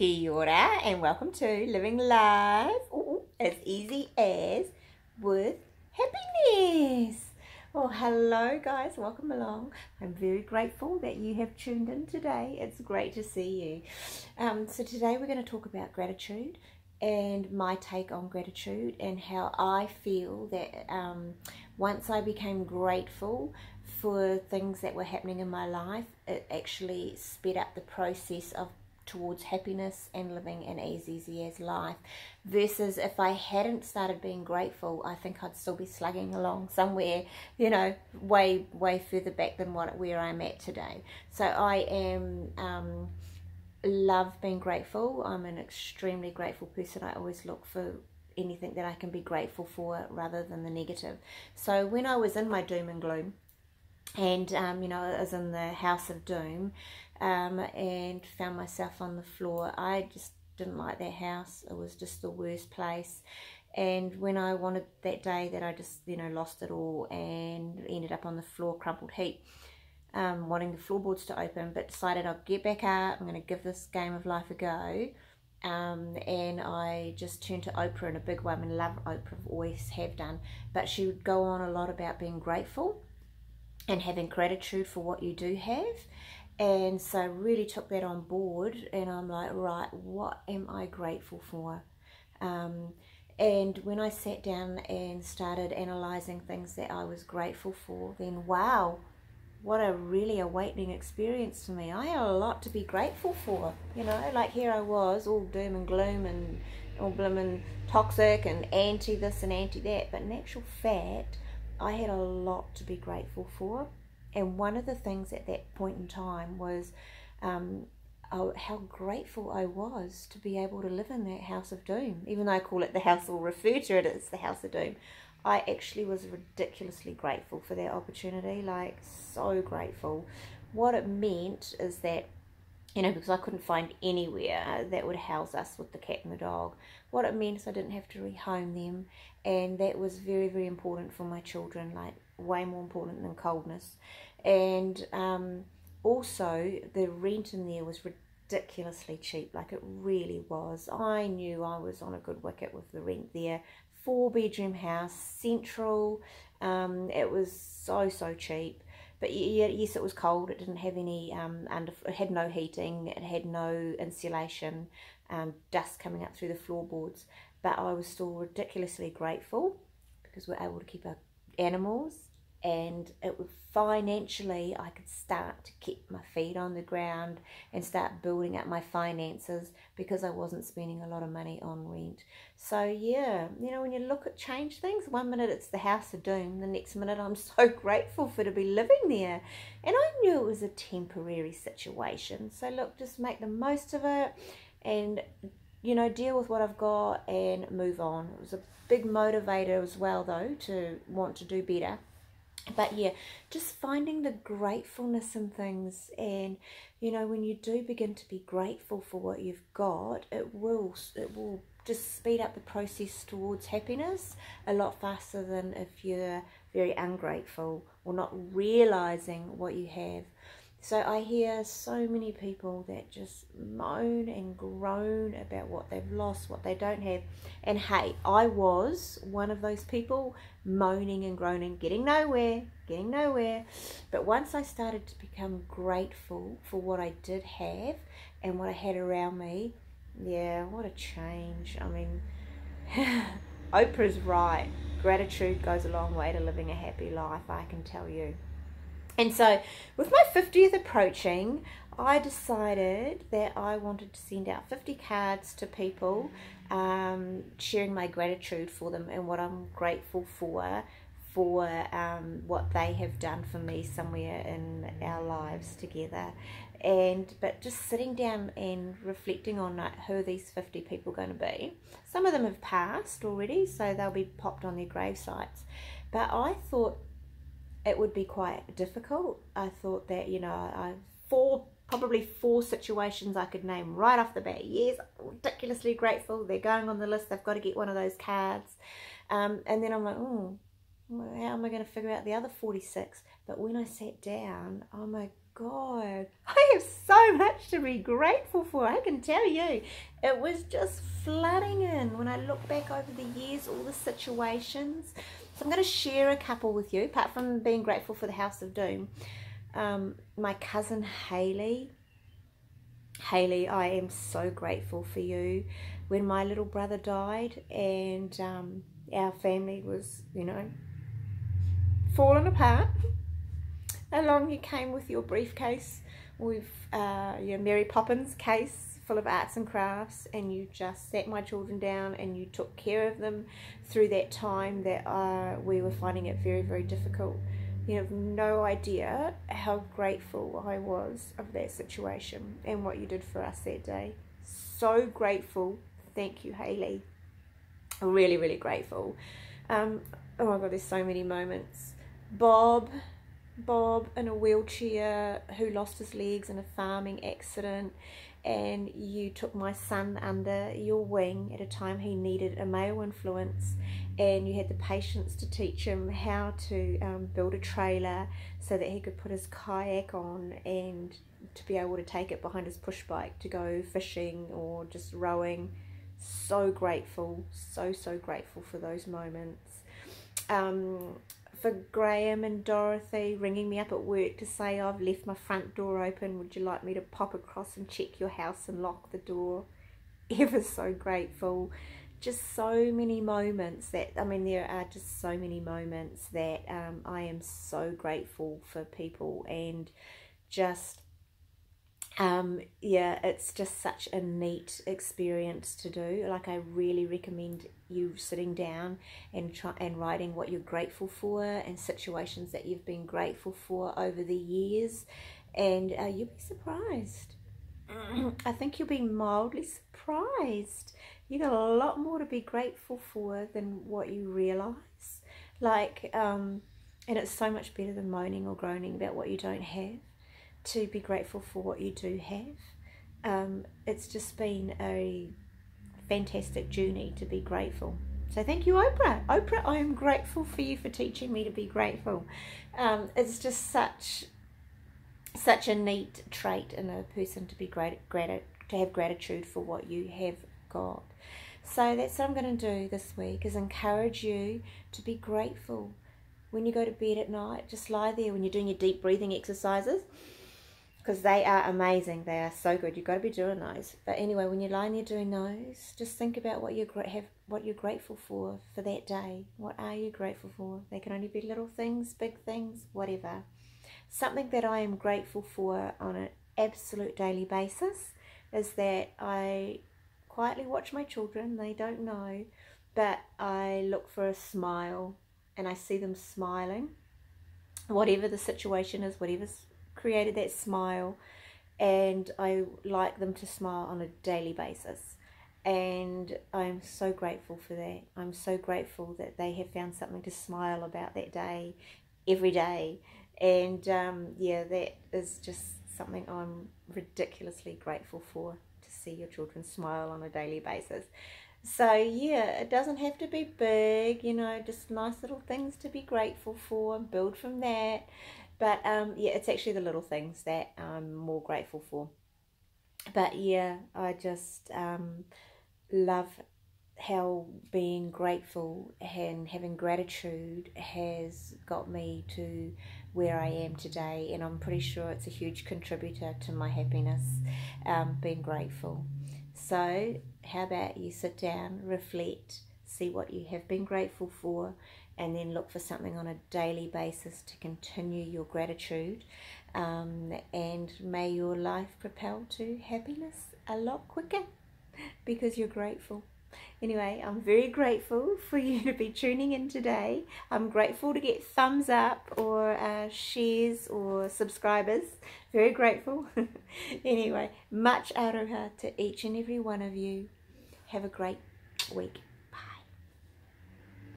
Kia ora and welcome to Living Life as Easy As with HappyNess. Oh, hello guys, welcome along. I'm very grateful that you have tuned in today. It's great to see you. So today we're going to talk about gratitude and my take on gratitude and how I feel that once I became grateful for things that were happening in my life, it actually sped up the process of towards happiness and living an as easy as life, versus if I hadn't started being grateful, I think I'd still be slugging along somewhere, you know, way further back than where I'm at today. So I am love being grateful. I'm an extremely grateful person. I always look for anything that I can be grateful for rather than the negative. So when I was in my doom and gloom, and you know, I was in the house of doom, and found myself on the floor. I just didn't like that house. It was just the worst place. And when I wanted that day that I just, you know, lost it all and ended up on the floor, crumpled heap, wanting the floorboards to open, but decided I'll get back up. I'm going to give this game of life a go. And I just turned to Oprah in a big way. I mean, love Oprah, always have done. But she would go on a lot about being grateful and having gratitude for what you do have. And so I really took that on board, and I'm like, right, what am I grateful for? And when I sat down and started analysing things that I was grateful for, then wow, what a really awakening experience for me. I had a lot to be grateful for, you know, like here I was, all doom and gloom and all blooming toxic and anti this and anti that, but in actual fact, I had a lot to be grateful for. And one of the things at that point in time was how grateful I was to be able to live in that house of doom. Even though I call it the house, or refer to it as the house of doom, I actually was ridiculously grateful for that opportunity, like so grateful. What it meant is that, you know, because I couldn't find anywhere that would house us with the cat and the dog, what it meant is I didn't have to rehome them, and that was very, very important for my children, like way more important than coldness. And also the rent in there was ridiculously cheap, like it really was. I knew I was on a good wicket with the rent there. 4-bedroom house, central, it was so cheap. But yes, it was cold. It didn't have any it had no heating, it had no insulation, dust coming up through the floorboards. But I was still ridiculously grateful because we're able to keep our animals, and it was financially I could start to keep my feet on the ground and start building up my finances because I wasn't spending a lot of money on rent. So yeah, you know, when you look at change things, one minute it's the house of doom, the next minute I'm so grateful for to be living there. And I knew it was a temporary situation, so look, just make the most of it and, you know, deal with what I've got and move on. It was a big motivator as well though, to want to do better. But yeah, just finding the gratefulness in things. And you know, when you do begin to be grateful for what you've got, it will just speed up the process towards happiness a lot faster than if you're very ungrateful or not realizing what you have. So I hear so many people that just moan and groan about what they've lost, what they don't have. And hey, I was one of those people moaning and groaning, getting nowhere. But once I started to become grateful for what I did have and what I had around me, yeah, what a change. I mean, Oprah's right. Gratitude goes a long way to living a happy life, I can tell you. And so with my 50th approaching, I decided that I wanted to send out 50 cards to people, sharing my gratitude for them and what I'm grateful for what they have done for me somewhere in our lives together. But just sitting down and reflecting on who these 50 people are going to be. Some of them have passed already, so they'll be popped on their grave sites. But I thought it would be quite difficult. I thought that, you know, probably four situations I could name right off the bat. Yes, ridiculously grateful. They're going on the list. They've got to get one of those cards. And then I'm like, how am I going to figure out the other 46? But when I sat down, oh my God, I have so much to be grateful for. I can tell you, it was just flooding in when I look back over the years, all the situations. So I'm going to share a couple with you, apart from being grateful for the House of Doom. My cousin Hayley, I am so grateful for you. When my little brother died and our family was, you know, falling apart, along you came with your briefcase with your Mary Poppins case full of arts and crafts, and you just sat my children down and you took care of them through that time that we were finding it very, very difficult. You have no idea how grateful I was of that situation and what you did for us that day. So grateful. Thank you, Hayley. Really, really grateful. Oh my God, there's so many moments. Bob in a wheelchair who lost his legs in a farming accident, and you took my son under your wing at a time he needed a male influence, and you had the patience to teach him how to build a trailer so that he could put his kayak on and to be able to take it behind his push bike to go fishing or just rowing. So grateful, so grateful for those moments. For Graham and Dorothy ringing me up at work to say I've left my front door open, would you like me to pop across and check your house and lock the door? Ever so grateful. Just so many moments that, I mean, there are just so many moments that I am so grateful for people, and just yeah, it's just such a neat experience to do. Like, I really recommend you sitting down and writing what you're grateful for and situations that you've been grateful for over the years, and you'll be surprised. I think you'll be mildly surprised. You got a lot more to be grateful for than what you realize. Like, and it's so much better than moaning or groaning about what you don't have, to be grateful for what you do have. It's just been a fantastic journey to be grateful. So thank you, Oprah. Oprah, I am grateful for you for teaching me to be grateful. It's just such a neat trait in a person to be to have gratitude for what you have got. So that's what I'm going to do this week, is encourage you to be grateful. When you go to bed at night, just lie there when you're doing your deep breathing exercises, because they are amazing. They are so good. You've got to be doing those. But anyway, when you're lying there doing those, just think about what you're grateful for that day. What are you grateful for? They can only be little things, big things, whatever. Something that I am grateful for on an absolute daily basis is that I quietly watch my children. They don't know, but I look for a smile and I see them smiling. Whatever the situation is, whatever's created that smile, and I like them to smile on a daily basis, and I'm so grateful for that. I'm so grateful that they have found something to smile about that day, every day, and yeah, that is just something I'm ridiculously grateful for, to see your children smile on a daily basis. So yeah, it doesn't have to be big, you know, just nice little things to be grateful for and build from that. But yeah, it's actually the little things that I'm more grateful for. But yeah, I just love how being grateful and having gratitude has got me to where I am today. And I'm pretty sure it's a huge contributor to my happiness, being grateful. So how about you sit down, reflect, see what you have been grateful for, and then look for something on a daily basis to continue your gratitude, and may your life propel to happiness a lot quicker because you're grateful. Anyway, I'm very grateful for you to be tuning in today. I'm grateful to get thumbs up or shares or subscribers. Very grateful. Anyway, much aroha to each and every one of you. Have a great week.